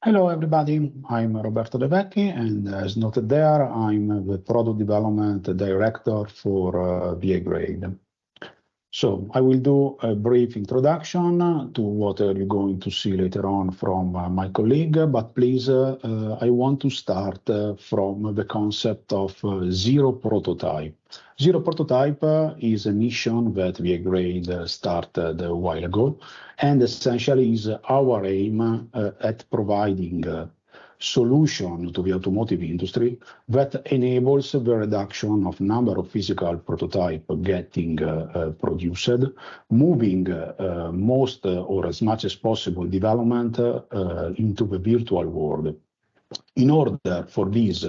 Hello, everybody. I'm Roberto De Vecchi, and as noted there, I'm the Product Development Director for VI-Grade. So I will do a brief introduction to what you're going to see later on from my colleague, but please, I want to start from the concept of zero prototype. Zero prototype is a mission that VI-Grade started a while ago, and essentially is our aim at providing solution to the automotive industry that enables the reduction of number of physical prototype getting produced, moving most or as much as possible development into the virtual world. In order for this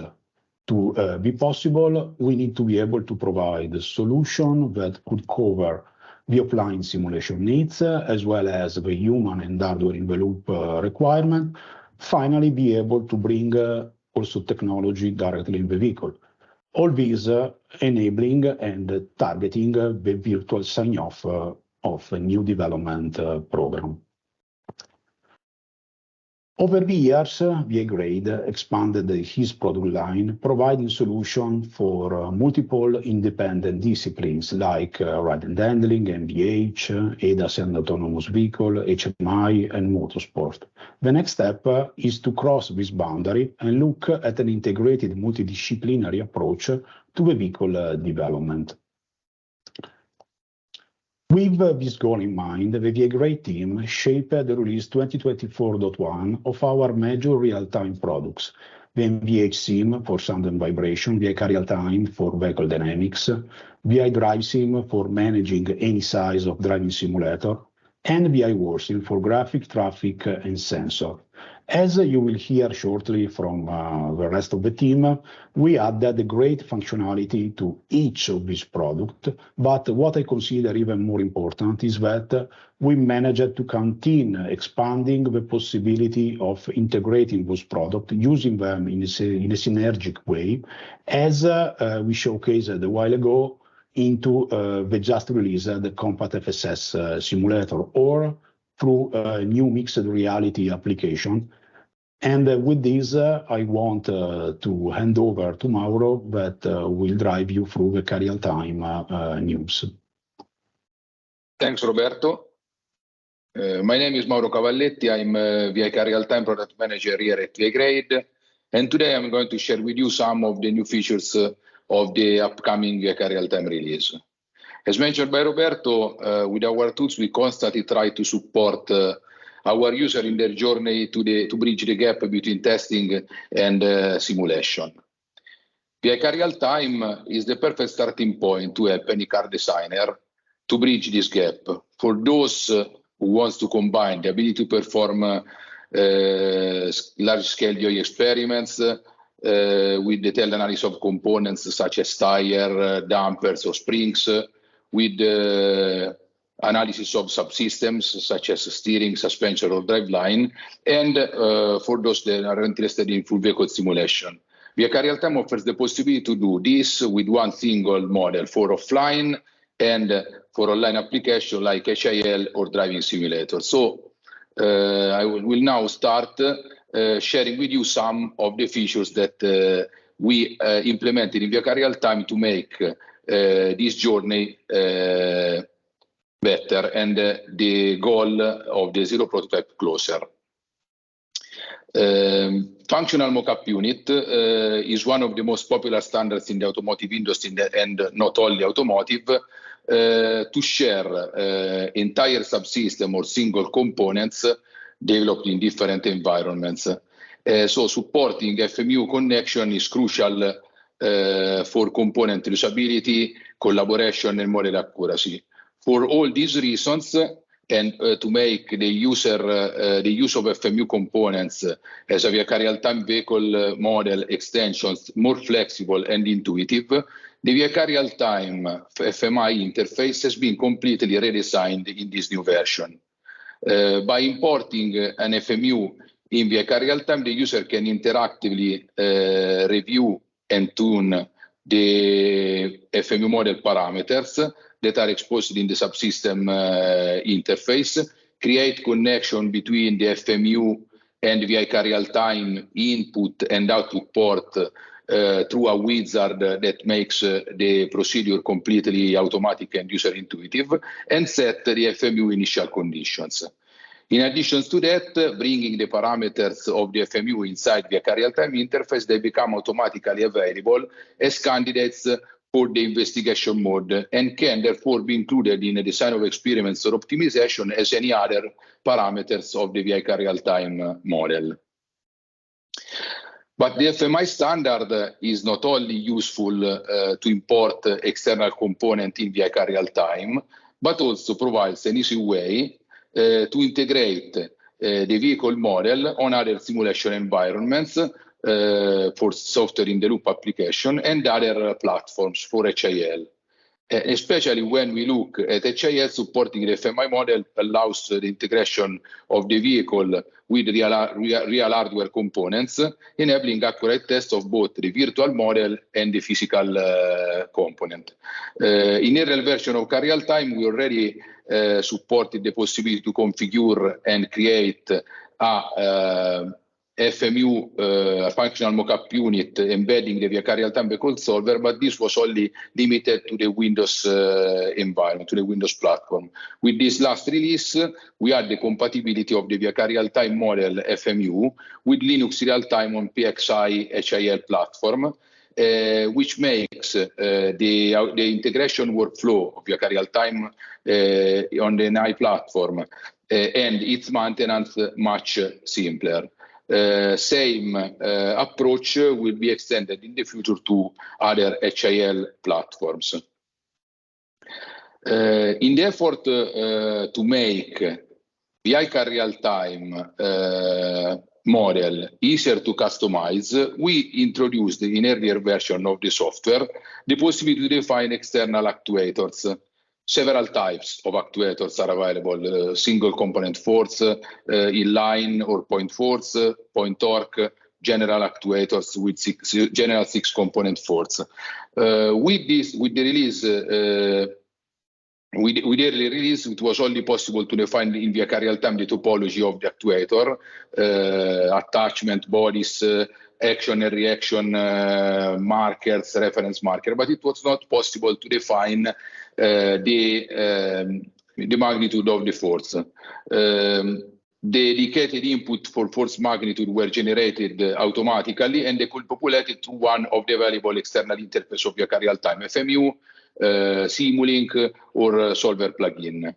to be possible, we need to be able to provide a solution that could cover the offline simulation needs, as well as the human and hardware in the loop requirement. Finally, be able to bring also technology directly in the vehicle. All these enabling and targeting the virtual sign-off of a new development program. Over the years, VI-Grade expanded his product line, providing solutions for multiple independent disciplines like ride and handling, MVH, ADAS and autonomous vehicle, HMI, and motorsport. The next step is to cross this boundary and look at an integrated multidisciplinary approach to the vehicle development. With this goal in mind, the VI-Grade team shaped the release 2024.1 of our major real-time products, the VI-SIM for sound and vibration, VI-CarRealTime for vehicle dynamics, VI-DriveSim for managing any size of driving simulator, and VI-WorldSim for graphic, traffic, and sensor. As you will hear shortly from the rest of the team, we added great functionality to each of these products, but what I consider even more important is that we managed to continue expanding the possibility of integrating those products, using them in a synergic way, as we showcased a while ago into the just released the Compact FSS simulator, or through a new mixed reality application. And with this, I want to hand over to Mauro that will drive you through the VI-CarRealTime news. Thanks, Roberto. My name is Mauro Cavalletti. I'm VI-CarRealTime Product Manager here at VI-Grade. And today I'm going to share with you some of the new features of the upcoming VI-CarRealTime release. As mentioned by Roberto, with our tools, we constantly try to support our user in their journey to bridge the gap between testing and simulation. VI-CarRealTime is the perfect starting point to help any car designer to bridge this gap. For those who wants to combine the ability to perform large-scale UI experiments with detailed analysis of components such as tire, dampers, or springs, with analysis of subsystems such as steering, suspension, or driveline, and for those that are interested in full vehicle simulation. VI-CarRealTime offers the possibility to do this with one single model for offline and for online application like HIL or driving simulator. So I will now start sharing with you some of the features that we implemented in VI-CarRealTime to make this journey better and the goal of the zero prototype closer. Functional mockup unit is one of the most popular standards in the automotive industry and not only automotive, to share entire subsystem or single components developed in different environments. So supporting FMU connection is crucial for component usability, collaboration, and model accuracy. For all these reasons, and to make the use of FMU components as a VI-CarRealTime vehicle model extensions more flexible and intuitive, the VI-CarRealTime FMI interface has been completely redesigned in this new version. By importing an FMU in VI-CarRealTime, the user can interactively review and tune the FMU model parameters that are exposed in the subsystem interface, create connection between the FMU and VI-CarRealTime input and output port through a wizard that makes the procedure completely automatic and user intuitive, and set the FMU initial conditions. In addition to that, bringing the parameters of the FMU inside VI-CarRealTime interface, they become automatically available as candidates for the investigation mode and can therefore be included in a design of experiments or optimization as any other parameters of the VI-CarRealTime model. But the FMI standard is not only useful to import external component in VI-CarRealTime, but also provides an easy way to integrate the vehicle model on other simulation environments for software in the loop application and other platforms for HIL. Especially when we look at HIL, supporting the FMI model allows the integration of the vehicle with real hardware components, enabling accurate tests of both the virtual model and the physical component. In a real version of CarRealTime, we already supported the possibility to configure and create a FMU, a functional mockup unit embedding the VI-CarRealTime vehicle solver, but this was only limited to the Windows environment, to the Windows platform. With this last release, we add the compatibility of the VI-CarRealTime model FMU with Linux real-time on PXI HIL platform, which makes the integration workflow of VI-CarRealTime on the NI platform and its maintenance much simpler. Same approach will be extended in the future to other HIL platforms. In the effort to make VI-CarRealTime model easier to customize, we introduced in earlier version of the software the possibility to define external actuators. Several types of actuators are available: single component force, inline or point force, point torque, general actuators with general 6 component force. With the early release, it was only possible to define in VI-CarRealTime the topology of the actuator, attachment, bodies, action and reaction markers, reference marker, but it was not possible to define the magnitude of the force. Dedicated input for force magnitude were generated automatically, and they could populate it to one of the available external interface of VI-CarRealTime, FMU, Simulink, or Solver plugin.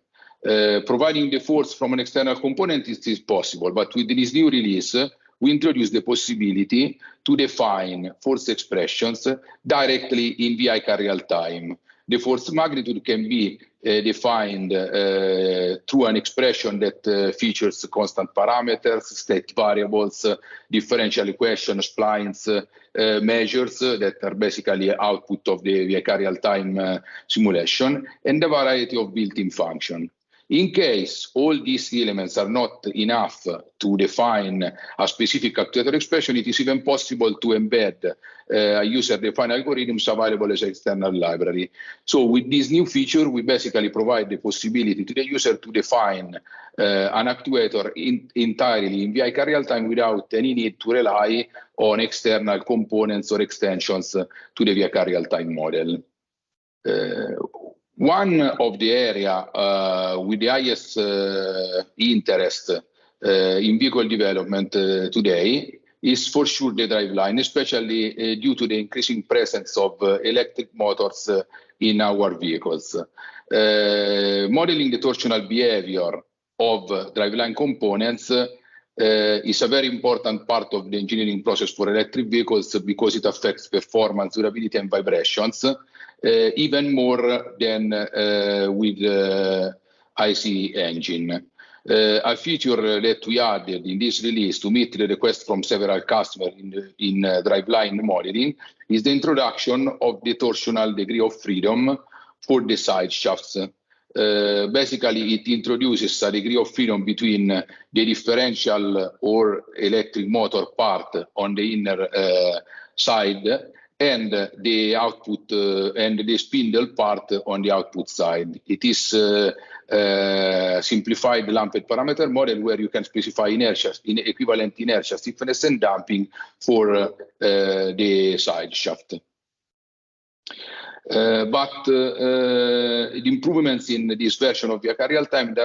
Providing the force from an external component is possible, but with this new release, we introduced the possibility to define force expressions directly in VI-CarRealTime. The force magnitude can be defined through an expression that features constant parameters, state variables, differential equations, splines, measures that are basically output of the VI-CarRealTime simulation, and a variety of built-in functions. In case all these elements are not enough to define a specific actuator expression, it is even possible to embed a user-defined algorithms available as an external library. So with this new feature, we basically provide the possibility to the user to define an actuator entirely in VI-CarRealTime without any need to rely on external components or extensions to the VI-CarRealTime model. One of the area with the highest interest in vehicle development today is for sure the driveline, especially due to the increasing presence of electric motors in our vehicles. Modeling the torsional behavior of driveline components is a very important part of the engineering process for electric vehicles because it affects performance, durability, and vibrations, even more than with IC engine. A feature that we added in this release to meet the request from several customers in driveline modeling is the introduction of the torsional degree of freedom for the side shafts. Basically, it introduces a degree of freedom between the differential or electric motor part on the inner side and the output and the spindle part on the output side. It is simplified lumped parameter model where you can specify inertia, equivalent inertia, stiffness, and damping for the side shaft. But the improvements in this version of VI-CarRealTime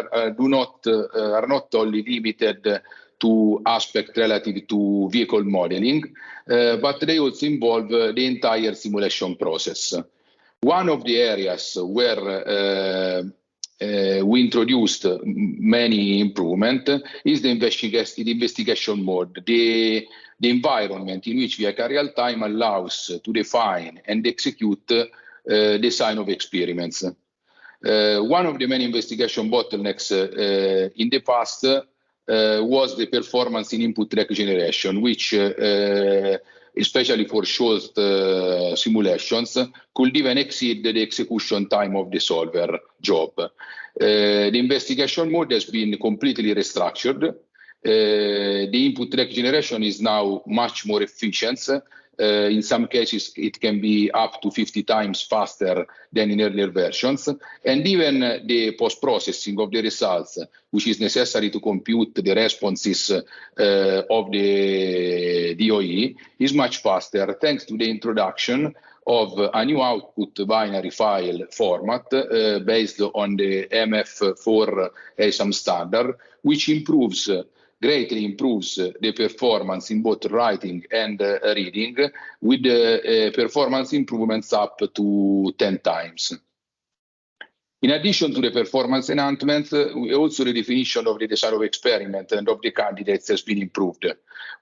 are not only limited to aspects relative to vehicle modeling, but they also involve the entire simulation process. One of the areas where we introduced many improvements is the investigation mode, the environment in which VI-CarRealTime allows to define and execute design of experiments. One of the many investigation bottlenecks in the past was the performance in input track generation, which, especially for short simulations, could even exceed the execution time of the solver job. The investigation mode has been completely restructured. The input track generation is now much more efficient. In some cases, it can be up to 50 times faster than in earlier versions. And even the post-processing of the results, which is necessary to compute the responses of the DOE, is much faster thanks to the introduction of a new output binary file format based on the MF4 ASAM standard, which greatly improves the performance in both writing and reading, with performance improvements up to 10 times. In addition to the performance enhancements, also the definition of the design of experiment and of the candidates has been improved.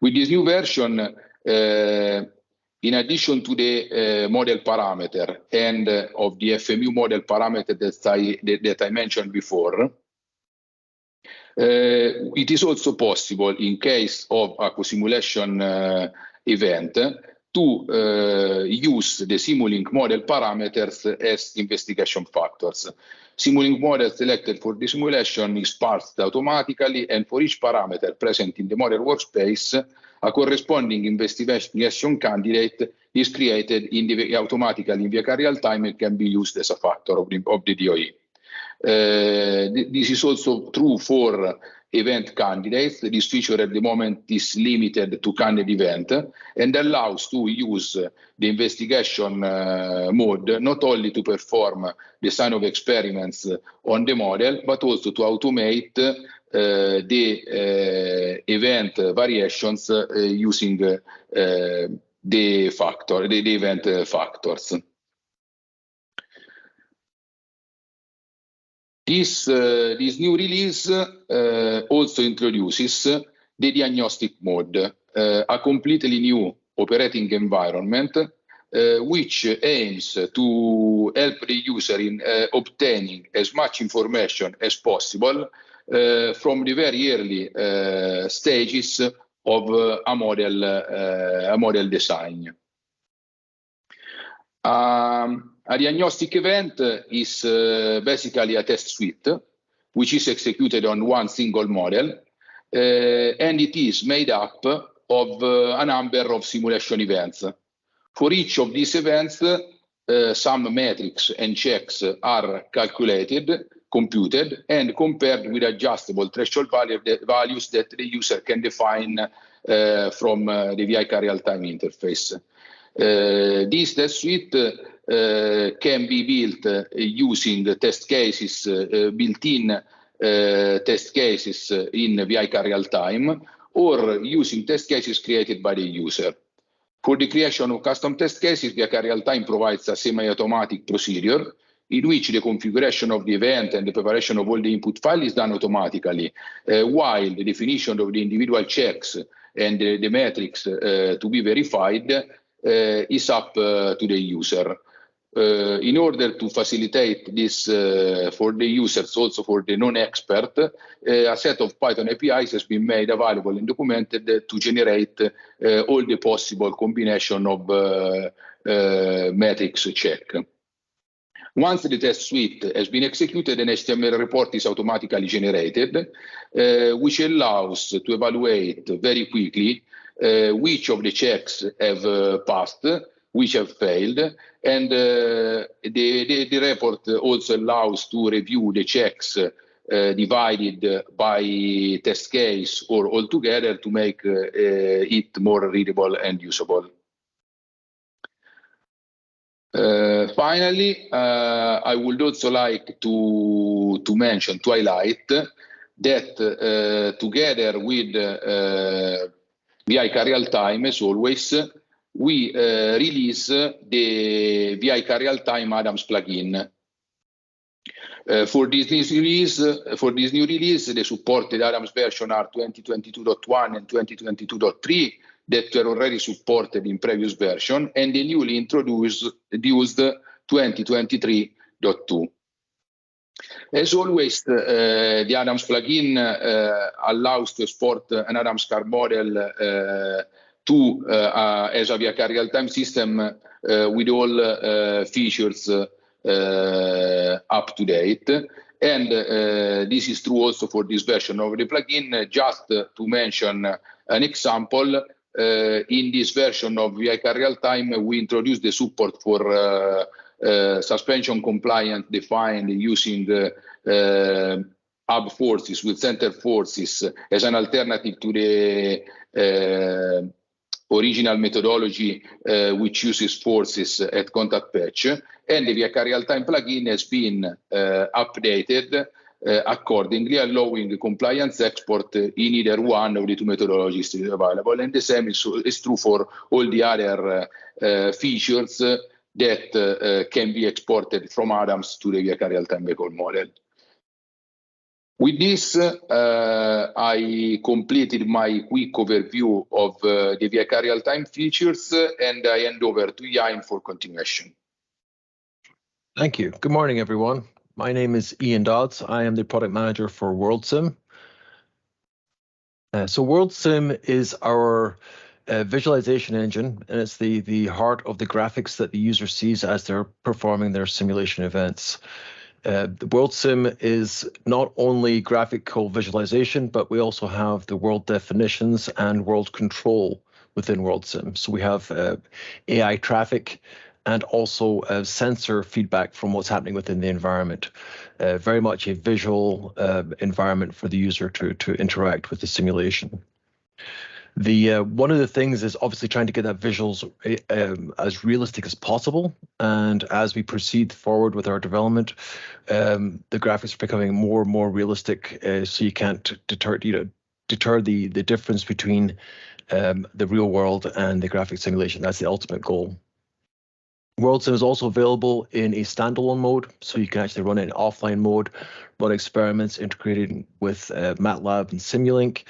With this new version, in addition to the model parameter and of the FMU model parameter that I mentioned before, it is also possible, in case of a co-simulation event, to use the Simulink model parameters as investigation factors. Simulink model selected for the simulation is parsed automatically, and for each parameter present in the model workspace, a corresponding investigation candidate is created automatically in VI-CarRealTime and can be used as a factor of the DOE. This is also true for event candidates. This feature at the moment is limited to candidate event and allows to use the investigation mode not only to perform design of experiments on the model, but also to automate the event variations using the event factors. This new release also introduces the diagnostic mode, a completely new operating environment, which aims to help the user in obtaining as much information as possible from the very early stages of a model design. A diagnostic event is basically a test suite, which is executed on one single model, and it is made up of a number of simulation events. For each of these events, some metrics and checks are computed, and compared with adjustable threshold values that the user can define from the VI-CarRealTime interface. This test suite can be built using test cases, built-in test cases in VI-CarRealTime, or using test cases created by the user. For the creation of custom test cases, VI-CarRealTime provides a semi-automatic procedure in which the configuration of the event and the preparation of all the input file is done automatically, while the definition of the individual checks and the metrics to be verified is up to the user. In order to facilitate this for the users, also for the non-expert, a set of Python APIs has been made available and documented to generate all the possible combination of metrics check. Once the test suite has been executed, an HTML report is automatically generated, which allows to evaluate very quickly which of the checks have passed, which have failed. And the report also allows to review the checks divided by test case or all together to make it more readable and usable. Finally, I would also like to mention, to highlight that together with VI-CarRealTime, as always, we release the VI-CarRealTime Adams plugin. For this new release, the supported Adams version are 2022.1 and 2022.3 that were already supported in previous version, and the newly introduced 2023.2. As always, the Adams plugin allows to export an Adams car model as a VI-CarRealTime system with all features up to date. And this is true also for this version of the plugin. Just to mention an example, in this version of VI-CarRealTime, we introduced the support for suspension compliant defined using hub forces with center forces as an alternative to the original methodology which uses forces at contact patch. And the VI-CarRealTime plugin has been updated accordingly, allowing compliance export in either one of the two methodologies available. And the same is true for all the other features that can be exported from Adams to the VI-CarRealTime vehicle model. With this, I completed my quick overview of the VI-CarRealTime features, and I hand over to Ian for continuation. Thank you. Good morning, everyone. My name is Ian Dodds. I am the product manager for WorldSim. So WorldSim is our visualization engine, and it's the heart of the graphics that the user sees as they're performing their simulation events. The WorldSim is not only graphical visualization, but we also have the world definitions and world control within WorldSim. So we have AI traffic and also sensor feedback from what's happening within the environment. Very much a visual environment for the user to interact with the simulation. One of the things is obviously trying to get that visuals as realistic as possible. And as we proceed forward with our development, the graphics are becoming more and more realistic, so you can't deter the difference between the real world and the graphic simulation. That's the ultimate goal. WorldSim is also available in a standalone mode, so you can actually run it in offline mode, run experiments integrated with MATLAB and Simulink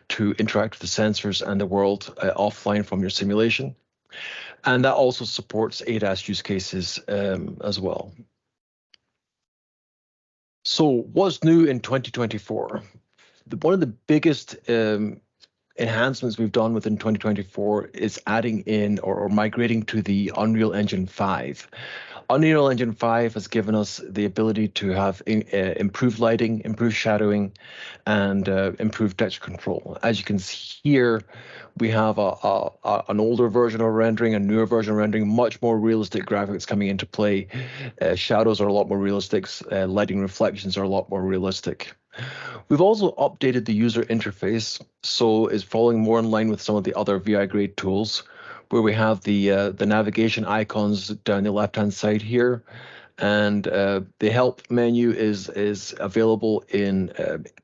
to interact with the sensors and the world offline from your simulation. And that also supports ADAS use cases as well. So what's new in 2024? One of the biggest enhancements we've done within 2024 is adding in or migrating to the Unreal Engine 5. Unreal Engine 5 has given us the ability to have improved lighting, improved shadowing, and improved texture control. As you can see here, we have an older version of rendering, a newer version of rendering, much more realistic graphics coming into play. Shadows are a lot more realistic, lighting reflections are a lot more realistic. We've also updated the user interface, so it's falling more in line with some of the other VI grade tools, where we have the navigation icons down the left-hand side here, and the help menu is available in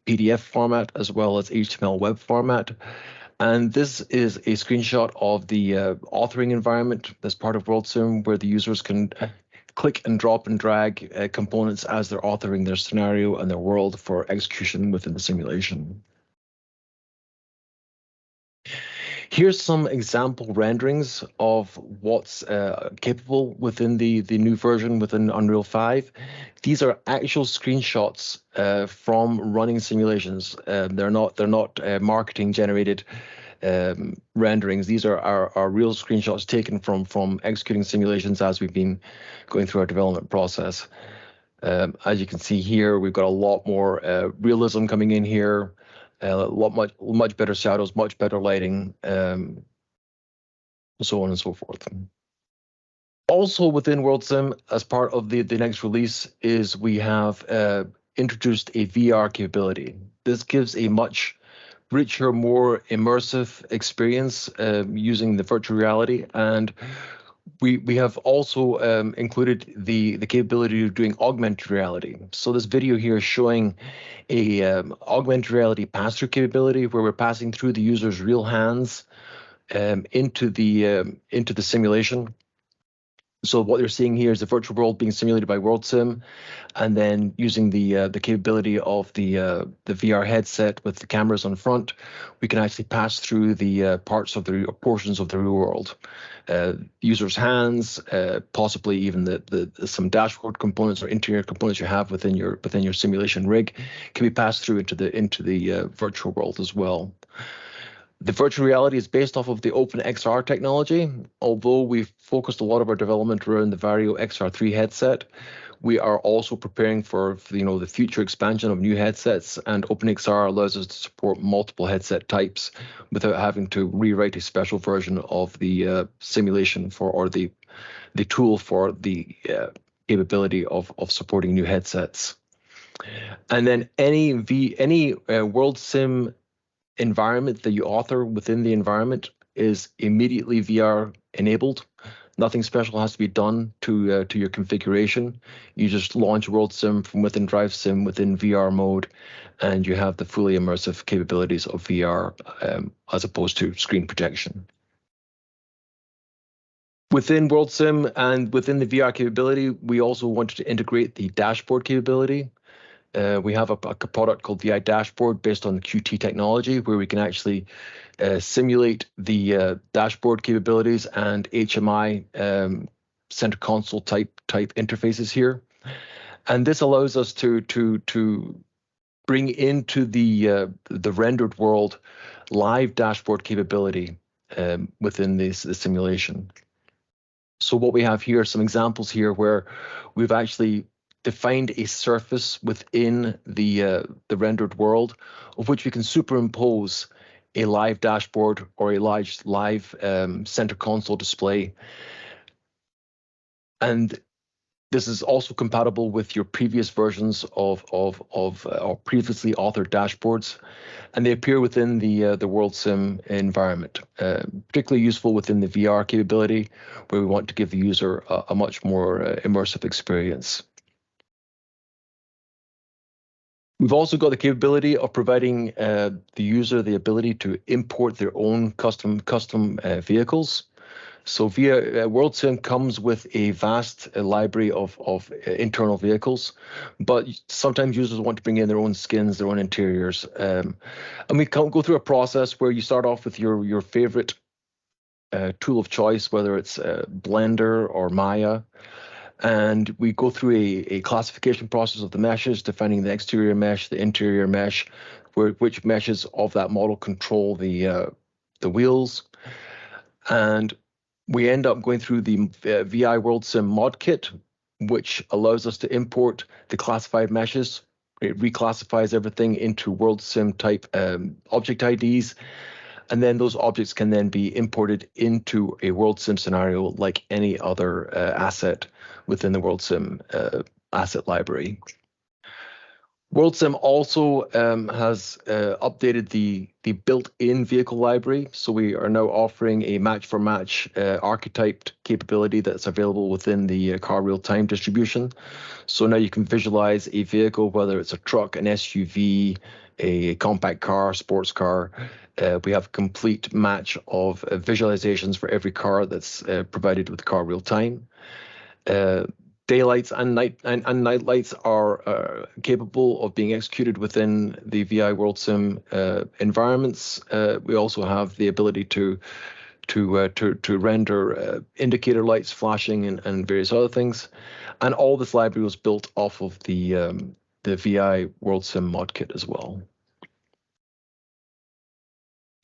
PDF format as well as HTML web format. And this is a screenshot of the authoring environment that's part of WorldSim, where the users can click and drop and drag components as they're authoring their scenario and their world for execution within the simulation. Here's some example renderings of what's capable within the new version within Unreal 5. These are actual screenshots from running simulations. They're not marketing generated renderings. These are our real screenshots taken from executing simulations as we've been going through our development process. As you can see here, we've got a lot more realism coming in here. Much better shadows, much better lighting, so on and so forth. also within WorldSim, as part of the next release, is we have introduced a VR capability. This gives a much richer, more immersive experience using the virtual reality, and we have also included the capability of doing augmented reality. So this video here is showing a augmented reality pass-through capability where we're passing through the user's real hands into the simulation. So what you're seeing here is the virtual world being simulated by WorldSim, and then using the capability of the VR headset with the cameras on front, we can actually pass through the portions of the real world. Users' hands, possibly even some dashboard components or interior components you have within your simulation rig, can be passed through into the virtual world as well. The virtual reality is based off of the Open XR technology. Although we've focused a lot of our development around the Vario XR3 headset, we are also preparing for the future expansion of new headsets, and OpenXR allows us to support multiple headset types without having to rewrite a special version of the simulation or the tool for the capability of supporting new headsets. And then any WorldSim environment that you author within the environment is immediately VR enabled. Nothing special has to be done to your configuration. You just launch WorldSim from within DriveSim within VR mode, and you have the fully immersive capabilities of VR as opposed to screen projection. Within WorldSim and within the VR capability, we also wanted to integrate the dashboard capability. We have a product called VI-Dashboard based on the Qt technology, where we can actually simulate the dashboard capabilities and HMI center console type interfaces here. And this allows us to bring into the rendered world live dashboard capability within the simulation. So what we have here are some examples here where we've actually defined a surface within the rendered world of which we can superimpose a live dashboard or a live center console display. And this is also compatible with your previous versions of or previously authored dashboards, and they appear within the WorldSim environment. Particularly useful within the VR capability, where we want to give the user a much more immersive experience. We've also got the capability of providing the user the ability to import their own custom vehicles. So WorldSim comes with a vast library of internal vehicles, but sometimes users want to bring in their own skins, their own interiors. And we go through a process where you start off with your favorite tool of choice, whether it's Blender or Maya. And we go through a classification process of the meshes, defining the exterior mesh, the interior mesh, which meshes of that model control the wheels. And we end up going through the VI-WorldSim mod kit, which allows us to import the classified meshes. It reclassifies everything into WorldSim type object IDs. And then those objects can then be imported into a WorldSim scenario like any other asset within the WorldSim asset library. WorldSim also has updated the built-in vehicle library. So we are now offering a match-for-match archetyped capability that's available within the CarRealTime distribution. So now you can visualize a vehicle, whether it's a truck, an SUV, a compact car, sports car. We have a complete match of visualizations for every car that's provided with CarRealTime. Daylights and night lights are capable of being executed within the VI-WorldSim environments. We also have the ability to render indicator lights flashing and various other things. And all this library was built off of the VI-WorldSim mod kit as well.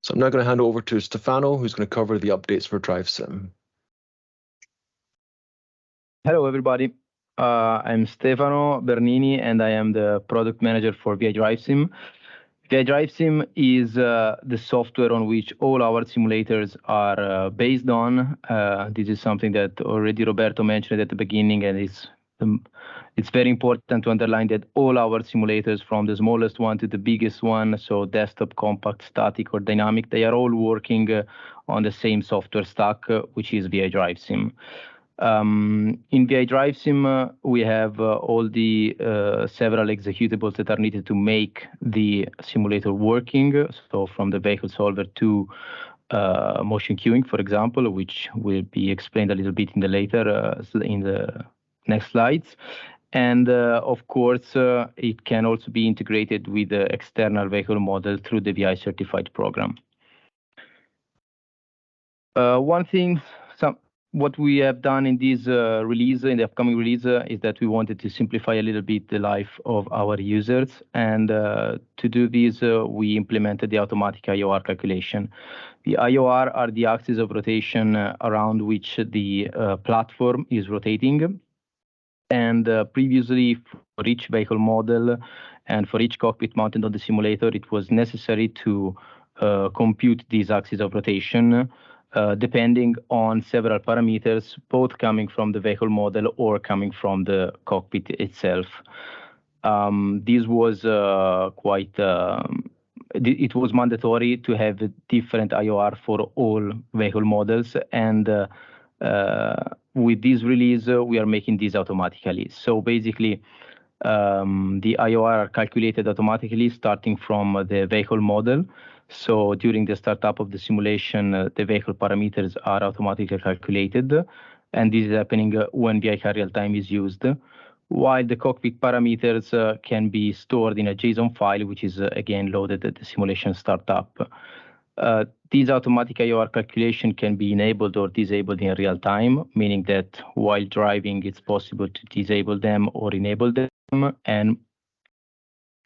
So I'm now going to hand over to Stefano, who's going to cover the updates for DriveSim. Hello, everybody. I'm Stefano Bernini, and I am the product manager for VI-DriveSim. VI-DriveSim is the software on which all our simulators are based on. This is something that already Roberto mentioned at the beginning, and it's very important to underline that all our simulators, from the smallest one to the biggest one, so desktop, compact, static, or dynamic, they are all working on the same software stack, which is VI-DriveSim. In VI-DriveSim, we have all the several executables that are needed to make the simulator working. So from the vehicle solver to motion queuing, for example, which will be explained a little bit in the next slides. And of course, it can also be integrated with the external vehicle model through the VI certified program. One thing, what we have done in this release, in the upcoming release, is that we wanted to simplify a little bit the life of our users. And to do this, we implemented the automatic IOR calculation. The IOR are the axis of rotation around which the platform is rotating. And previously, for each vehicle model and for each cockpit mounted on the simulator, it was necessary to compute these axes of rotation depending on several parameters, both coming from the vehicle model or coming from the cockpit itself. This was it was mandatory to have a different IOR for all vehicle models, and with this release, we are making this automatically. So basically, the IOR are calculated automatically starting from the vehicle model. So during the startup of the simulation, the vehicle parameters are automatically calculated, and this is happening when VI-CarRealTime is used, while the cockpit parameters can be stored in a JSON file, which is again loaded at the simulation startup. These automatic IOR calculation can be enabled or disabled in real time, meaning that while driving, it's possible to disable them or enable them and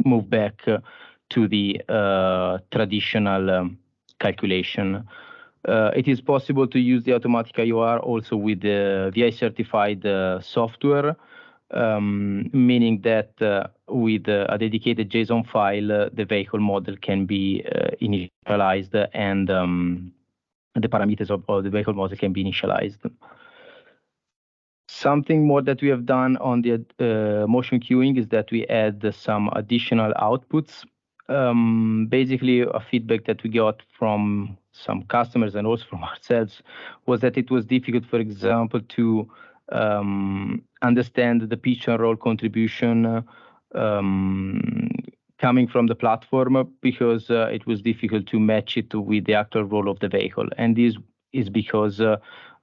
move back to the traditional calculation. It is possible to use the automatic IOR also with the VI certified software, meaning that with a dedicated JSON file, the vehicle model can be initialized and the parameters of the vehicle model can be initialized. Something more that we have done on the motion queuing is that we add some additional outputs. Basically, a feedback that we got from some customers and also from ourselves was that it was difficult, for example, to understand the pitch and roll contribution coming from the platform, because it was difficult to match it with the actual roll of the vehicle. And this is because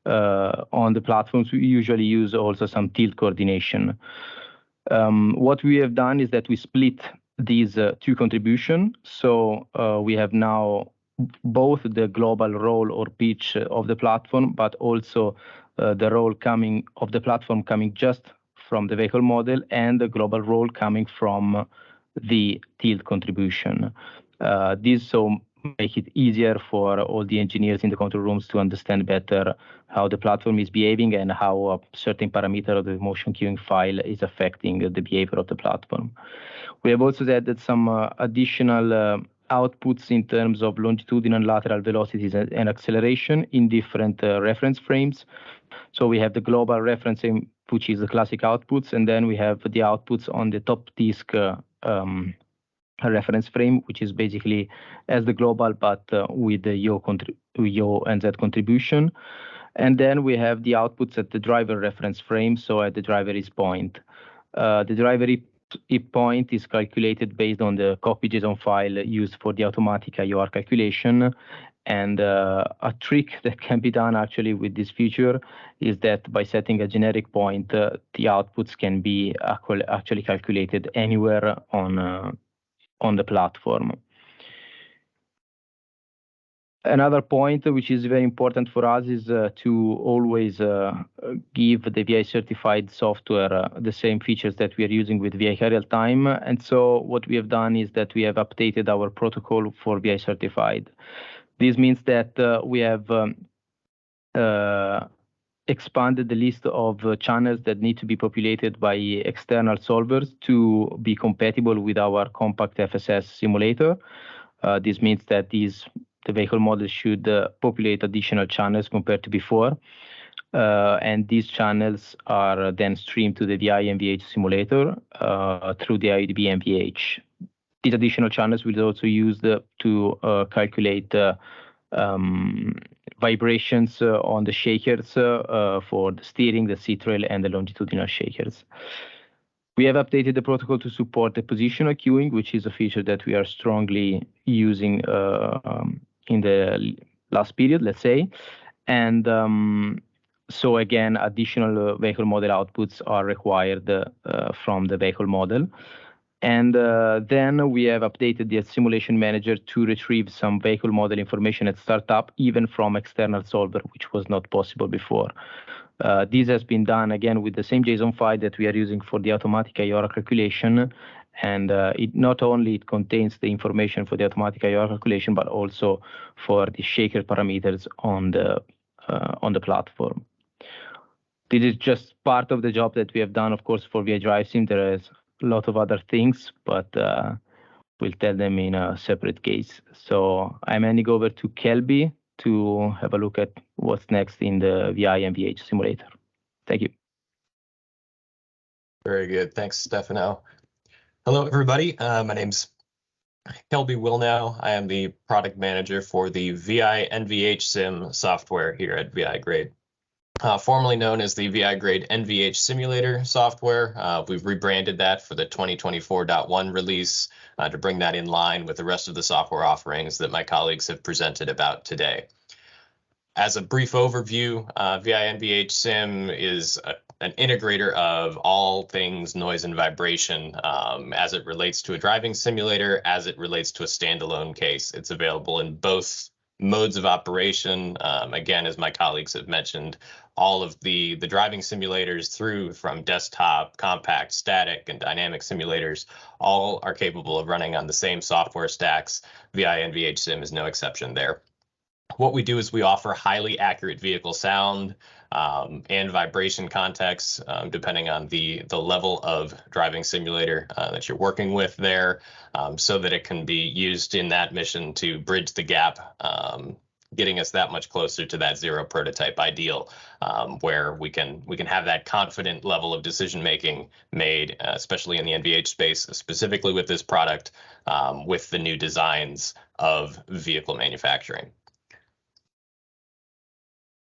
on the platforms, we usually use also some tilt coordination. What we have done is that we split these two contributions. So we have now both the global roll or pitch of the platform, but also the roll coming of the platform coming just from the vehicle model, and the global roll coming from the tilt contribution. This so make it easier for all the engineers in the control rooms to understand better how the platform is behaving and how a certain parameter of the motion queuing file is affecting the behavior of the platform. We have also added some additional outputs in terms of longitudinal and lateral velocities and acceleration in different reference frames. So we have the global reference frame, which is the classic outputs, and then we have the outputs on the top disk reference frame, which is basically as the global, but with the yaw and Z contribution. And then we have the outputs at the driver reference frame, so at the driver is point. The driver point is calculated based on the cockpit JSON file used for the automatic IOR calculation. And a trick that can be done actually with this feature is that by setting a generic point, the outputs can be actually calculated anywhere on the platform. Another point which is very important for us is to always give the VI certified software the same features that we are using with VI-CarRealTime. And so what we have done is that we have updated our protocol for VI certified. This means that we have expanded the list of channels that need to be populated by external solvers to be compatible with our compact FSS simulator. This means that the vehicle model should populate additional channels compared to before. And these channels are then streamed to the VI NVH simulator through the IDB NVH. These additional channels will also use to calculate vibrations on the shakers for the steering, the seat rail, and the longitudinal shakers. We have updated the protocol to support the positional queuing, which is a feature that we are strongly using in the last period, let's say. And so again, additional vehicle model outputs are required from the vehicle model. And then we have updated the simulation manager to retrieve some vehicle model information at startup, even from external solver, which was not possible before. This has been done again with the same JSON file that we are using for the automatic IORA calculation. And it not only it contains the information for the automatic IORA calculation, but also for the shaker parameters on the platform. This is just part of the job that we have done, of course, for VI-DriveSim. There is a lot of other things, but we'll tell them in a separate case. So I'm handing over to Kelby to have a look at what's next in the VI NVH simulator. Thank you. Very good. Thanks, Stefano. Hello, everybody. My name's Kelby Wilnow. I am the product manager for the VI NVH Sim software here at VI Grade. Formerly known as the VI Grade NVH Simulator software. We've rebranded that for the 2024.1 release to bring that in line with the rest of the software offerings that my colleagues have presented about today. As a brief overview, VI NVH Sim is an integrator of all things noise and vibration as it relates to a driving simulator, as it relates to a standalone case. It's available in both modes of operation. Again, as my colleagues have mentioned, all of the driving simulators through from desktop, compact, static, and dynamic simulators, all are capable of running on the same software stacks. VI NVH Sim is no exception there. What we do is we offer highly accurate vehicle sound and vibration context, depending on the level of driving simulator that you're working with there, so that it can be used in that mission to bridge the gap, getting us that much closer to that zero prototype ideal, where we can have that confident level of decision making made, especially in the NVH space, specifically with this product, with the new designs of vehicle manufacturing.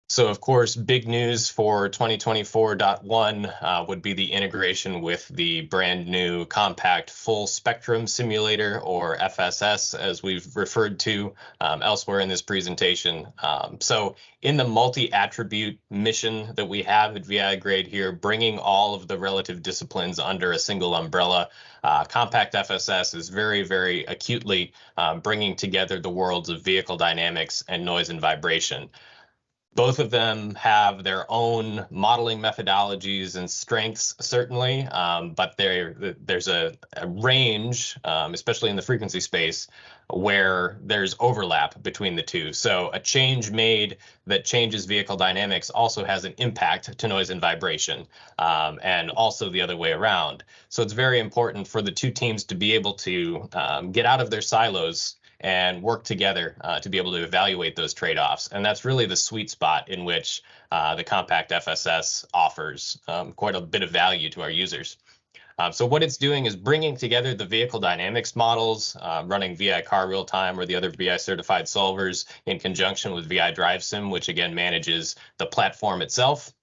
So, of course, big news for 2024.1 would be the integration with the brand new compact full spectrum simulator, or FSS, as we've referred to elsewhere in this presentation. So in the multi-attribute mission that we have at VI Grade here, bringing all of the relative disciplines under a single umbrella, compact FSS is very, very acutely bringing together the worlds of vehicle dynamics and noise and vibration. Both of them have their own modeling methodologies and strengths, certainly, but there's a range, especially in the frequency space, where there's overlap between the two. So a change made that changes vehicle dynamics also has an impact to noise and vibration, and also the other way around. So it's very important for the two teams to be able to get out of their silos and work together to be able to evaluate those trade-offs. And that's really the sweet spot in which the compact FSS offers quite a bit of value to our users. So what it's doing is bringing together the vehicle dynamics models, running VI-CarRealTime or the other VI certified solvers in conjunction with VI-DriveSim, which again manages the platform itself,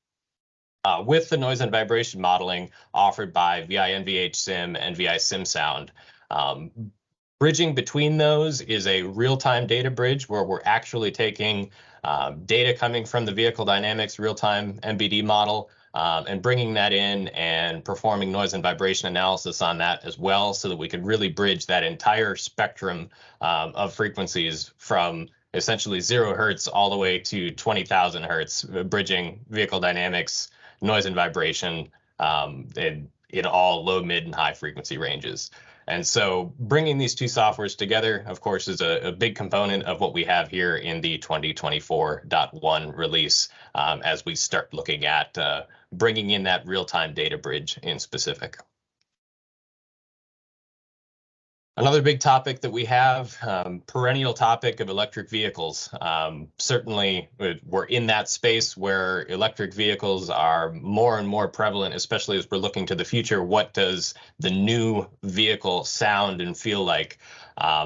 with the noise and vibration modeling offered by VI NVH Sim and VI SimSound. Bridging between those is a real-time data bridge where we're actually taking data coming from the vehicle dynamics real-time MBD model and bringing that in and performing noise and vibration analysis on that as well, so that we can really bridge that entire spectrum of frequencies from essentially 0 hertz all the way to 20,000 hertz, bridging vehicle dynamics, noise and vibration in all low, mid, and high frequency ranges. And so bringing these two softwares together, of course, is a big component of what we have here in the 2024.1 release as we start looking at bringing in that real-time data bridge in specific. Another big topic that we have, perennial topic of electric vehicles. Certainly, we're in that space where electric vehicles are more and more prevalent, especially as we're looking to the future. What does the new vehicle sound and feel like?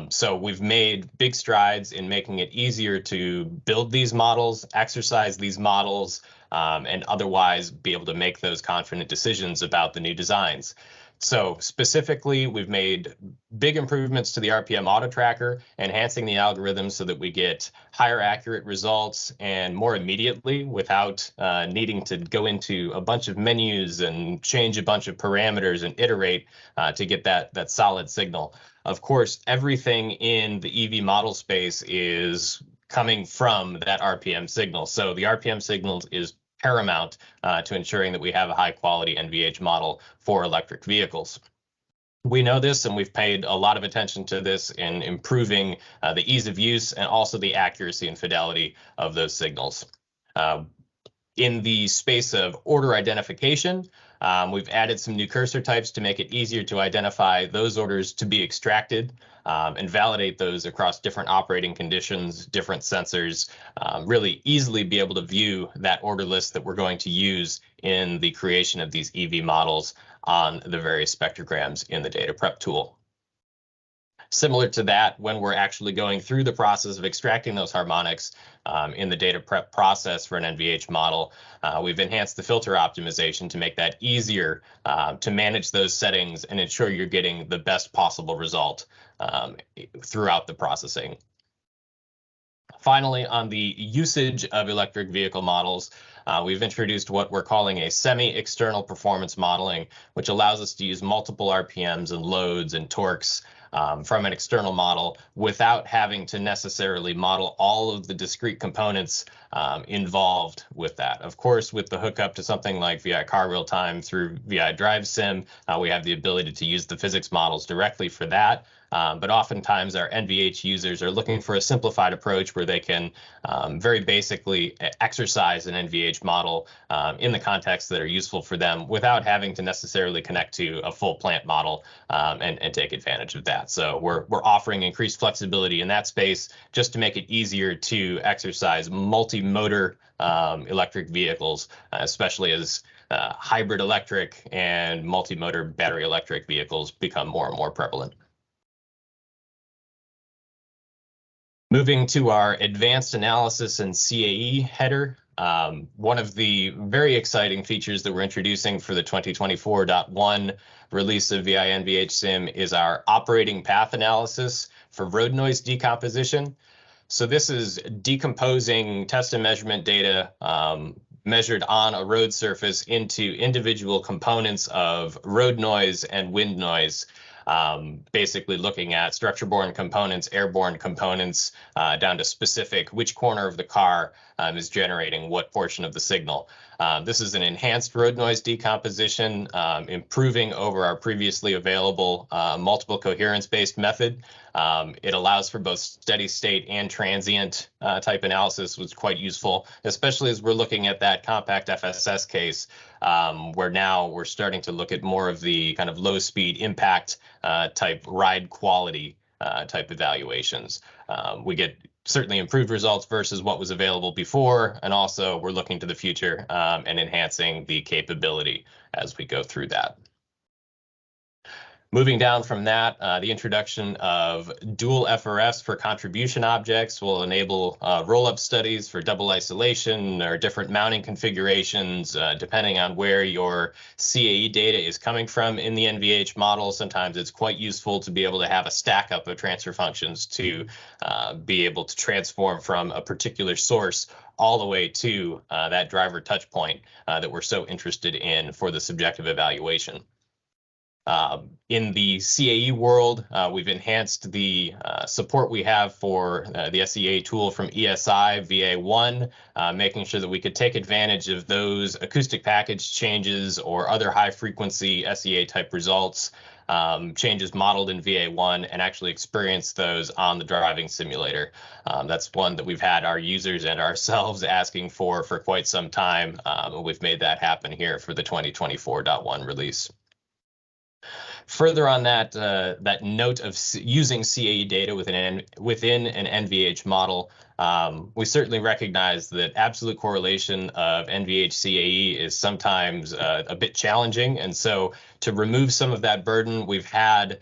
So we've made big strides in making it easier to build these models, exercise these models, and otherwise be able to make those confident decisions about the new designs. So specifically, we've made big improvements to the RPM auto tracker, enhancing the algorithm so that we get higher accurate results and more immediately without needing to go into a bunch of menus and change a bunch of parameters and iterate to get that solid signal. Of course, everything in the EV model space is coming from that RPM signal. So the RPM signal is paramount to ensuring that we have a high quality NVH model for electric vehicles. We know this, and we've paid a lot of attention to this in improving the ease of use and also the accuracy and fidelity of those signals. In the space of order identification, we've added some new cursor types to make it easier to identify those orders to be extracted and validate those across different operating conditions, different sensors, really easily be able to view that order list that we're going to use in the creation of these EV models on the various spectrograms in the data prep tool. Similar to that, when we're actually going through the process of extracting those harmonics in the data prep process for an NVH model, we've enhanced the filter optimization to make that easier to manage those settings and ensure you're getting the best possible result throughout the processing. Finally, on the usage of electric vehicle models, we've introduced what we're calling a semi-external performance modeling, which allows us to use multiple RPMs and loads and torques from an external model without having to necessarily model all of the discrete components involved with that. Of course, with the hookup to something like VI-CarRealTime through VI-DriveSim, we have the ability to use the physics models directly for that. But oftentimes our NVH users are looking for a simplified approach where they can very basically exercise an NVH model in the contexts that are useful for them without having to necessarily connect to a full plant model and take advantage of that. So we're offering increased flexibility in that space just to make it easier to exercise multi-motor electric vehicles, especially as hybrid electric and multi-motor battery electric vehicles become more and more prevalent. Moving to our advanced analysis and CAE header, one of the very exciting features that we're introducing for the 2024.1 release of VI-NVH-SIM is our operating path analysis for road noise decomposition. So this is decomposing test and measurement data measured on a road surface into individual components of road noise and wind noise. Basically looking at structure-borne components, airborne components, down to specific which corner of the car is generating what portion of the signal. This is an enhanced road noise decomposition, improving over our previously available multiple coherence-based method. It allows for both steady state and transient type analysis, which is quite useful, especially as we're looking at that compact FSS case, where now we're starting to look at more of the kind of low speed impact type ride quality type evaluations. We get certainly improved results versus what was available before, and also we're looking to the future and enhancing the capability as we go through that. Moving down from that, the introduction of dual FRFs for contribution objects will enable roll-up studies for double isolation or different mounting configurations, depending on where your CAE data is coming from in the NVH model. Sometimes it's quite useful to be able to have a stack up of transfer functions to be able to transform from a particular source all the way to that driver touch point that we're so interested in for the subjective evaluation. In the CAE world, we've enhanced the support we have for the SEA tool from ESI VA1, making sure that we could take advantage of those acoustic package changes or other high frequency SEA type results, changes modeled in VA1, and actually experience those on the driving simulator. That's one that we've had our users and ourselves asking for quite some time. We've made that happen here for the 2024.1 release. Further on that that note of using CAE data within an NVH model, we certainly recognize that absolute correlation of NVH CAE is sometimes a bit challenging, and so to remove some of that burden, we've had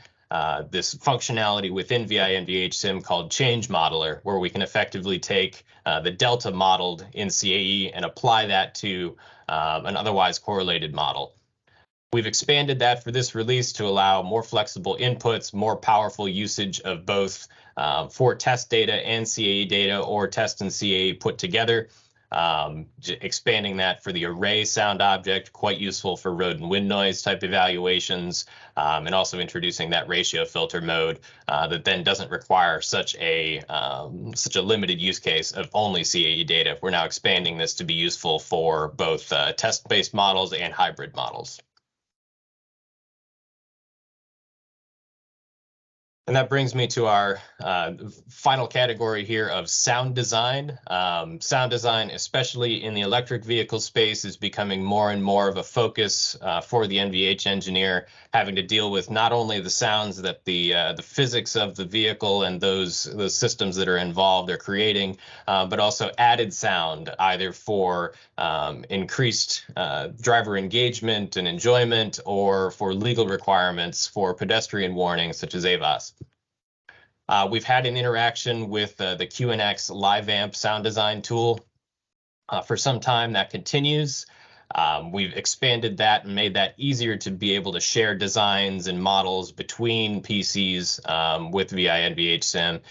this functionality within VI-NVH-SIM called Change Modeler, where we can effectively take the delta modeled in CAE and apply that to an otherwise correlated model. We've expanded that for this release to allow more flexible inputs, more powerful usage of both for test data and CAE data, or test and CAE put together, expanding that for the array sound object, quite useful for road and wind noise type evaluations, and also introducing that ratio filter mode that then doesn't require such a limited use case of only CAE data. We're now expanding this to be useful for both test-based models and hybrid models. And that brings me to our final category here of sound design. Sound design, especially in the electric vehicle space, is becoming more and more of a focus for the NVH engineer, having to deal with not only the sounds that the physics of the vehicle and those systems that are involved are creating, but also added sound, either for increased driver engagement and enjoyment, or for legal requirements for pedestrian warnings such as AVAS. We've had an interaction with the QNX Live Amp sound design tool for some time. That continues. We've expanded that and made that easier to be able to share designs and models between PCs with VI-NVH-SIM,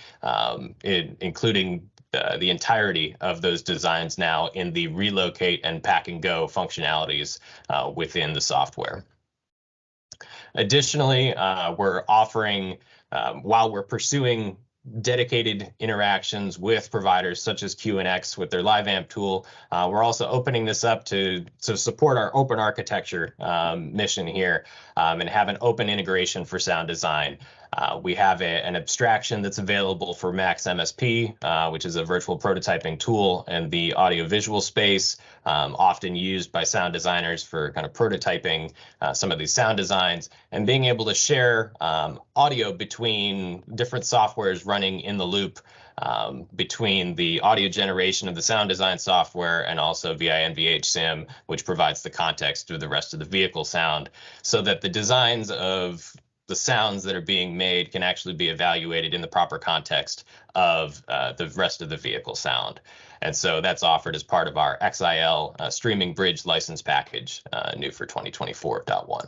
including the entirety of those designs now in the relocate and pack and go functionalities within the software. Additionally, we're offering, while we're pursuing dedicated interactions with providers such as QNX with their LiveAmp tool, we're also opening this up to support our open architecture mission here, and have an open integration for sound design. We have an abstraction that's available for Max MSP, which is a virtual prototyping tool in the audiovisual space, often used by sound designers for kind of prototyping some of these sound designs, and being able to share audio between different softwares running in the loop, between the audio generation of the sound design software and also VI-NVH-SIM, which provides the context to the rest of the vehicle sound, so that the designs of the sounds that are being made can actually be evaluated in the proper context of the rest of the vehicle sound. And so that's offered as part of our XIL streaming bridge license package, new for 2024.1.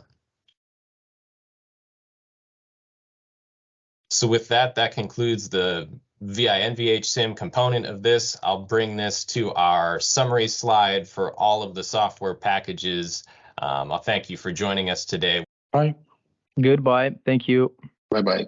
So with that, that concludes the VI-NVH-SIM component of this. I'll bring this to our summary slide for all of the software packages. I'll thank you for joining us today. Bye. Goodbye. Thank you. Bye-bye.